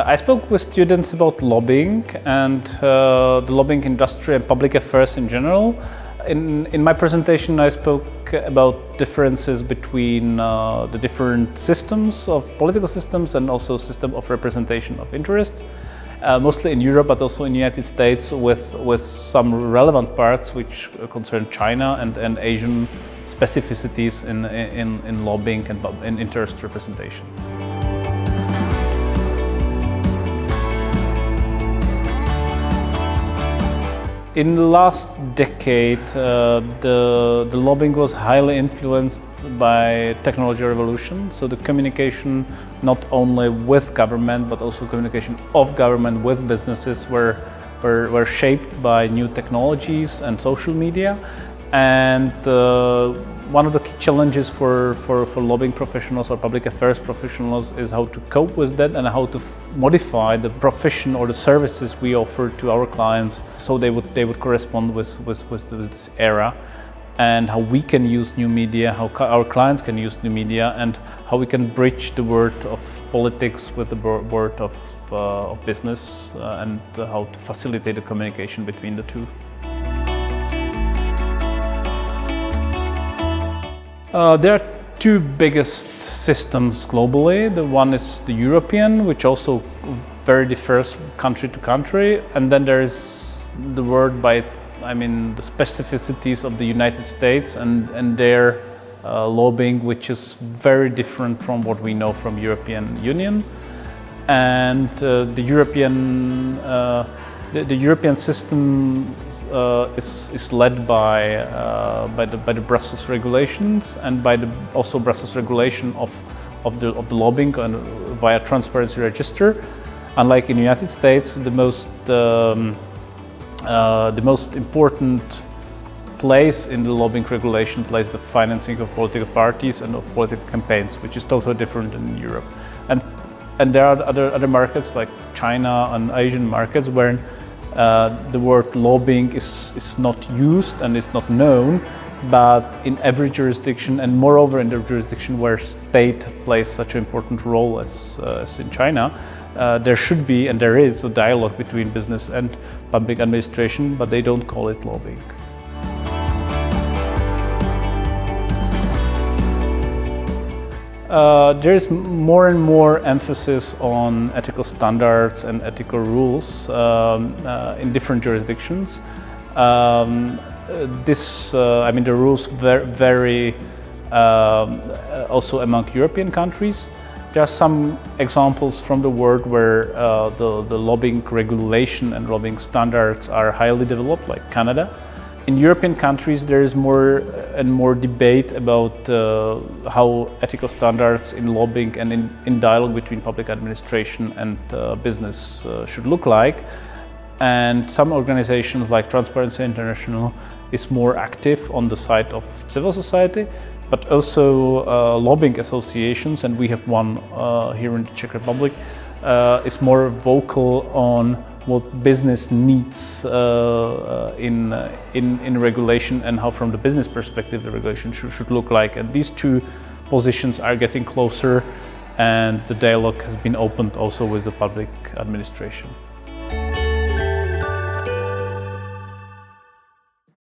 I spoke with students about lobbying and the lobbying industry and public affairs in general. In my presentation, I spoke about differences between the different systems of political systems and also system of representation of interests, mostly in Europe, but also in the United States, with some relevant parts which concern China and Asian specificities in lobbying and in interest representation. In the last decade, the lobbying was highly influenced by technology revolution. So the communication, not only with government, but also communication of government with businesses were shaped by new technologies and social media. And one of the key challenges for lobbying professionals or public affairs professionals is how to cope with that and how to modify the profession or the services we offer to our clients so they would correspond with this era, and how we can use new media, how our clients can use new media, and how we can bridge the world of politics with the world of business and how to facilitate the communication between the two. There are two biggest systems globally. The one is the European, which also very differs country to country, and then there is the world by, the specificities of the United States and their lobbying, which is very different from what we know from European Union. And the European system is led by the Brussels regulations and by the also Brussels regulation of the lobbying via transparency register. Unlike in the United States, the most important place in the lobbying regulation plays the financing of political parties and of political campaigns, which is totally different in Europe. And there are other markets like China and Asian markets where the word lobbying is not used and it's not known, but in every jurisdiction, and moreover in the jurisdiction where state plays such an important role as in China, there should be and there is a dialogue between business and public administration, but they don't call it lobbying. There is more and more emphasis on ethical standards and ethical rules in different jurisdictions. The rules vary also among European countries. There are some examples from the world where the lobbying regulation and lobbying standards are highly developed, like Canada. In European countries, there is more and more debate about how ethical standards in lobbying and in dialogue between public administration and business should look like. And some organizations like Transparency International is more active on the side of civil society, but also lobbying associations, and we have one here in the Czech Republic, is more vocal on what business needs in regulation and how from the business perspective the regulation should look like. And these two positions are getting closer, and the dialogue has been opened also with the public administration.